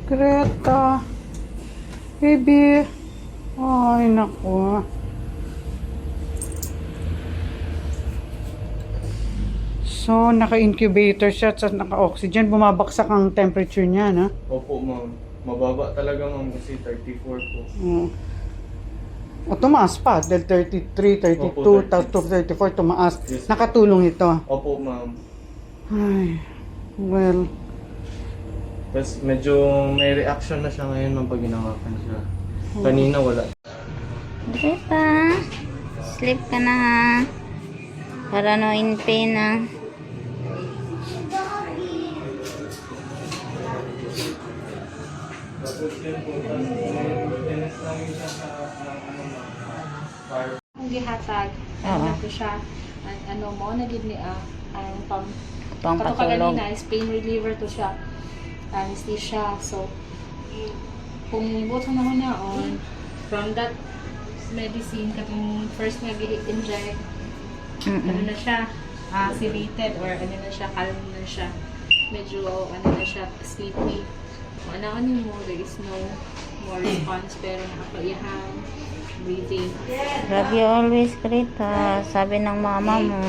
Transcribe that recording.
Greta. Baby. Ay, naku. So, naka-incubator siya at naka-oxygen. Bumabaksak ang temperature niya, no? Opo, ma'am. Mababa talaga, ma'am, kasi 34 po. O, tumaas pa. Dahil 33, 32, Opo, tapos 34, tumaas. Yes. Nakatulong ito. Opo, ma'am. Ay, well. Tapos medyo may reaction na siya ngayon, ma'am, pag hinawakan siya. Kanina wala. Greta, sleep ka na ha. Para no in pain na. Tapos yun po, tinis namin siya sa fire. Ang gihatag, Oo. ano siya, ano mo, naging ni ang Pang kato patulog. kanina is pain reliever to siya, anesthesia. So, kung buto na on from that medicine, katong first nga gi-inject, ano na siya, sedated or ano na siya, calm na siya. Medyo ano na siya, sleepy. Kung ano mo, there is no more response, pero nakakaihang breathing. Love you always, Greta. Sabi ng mama mo.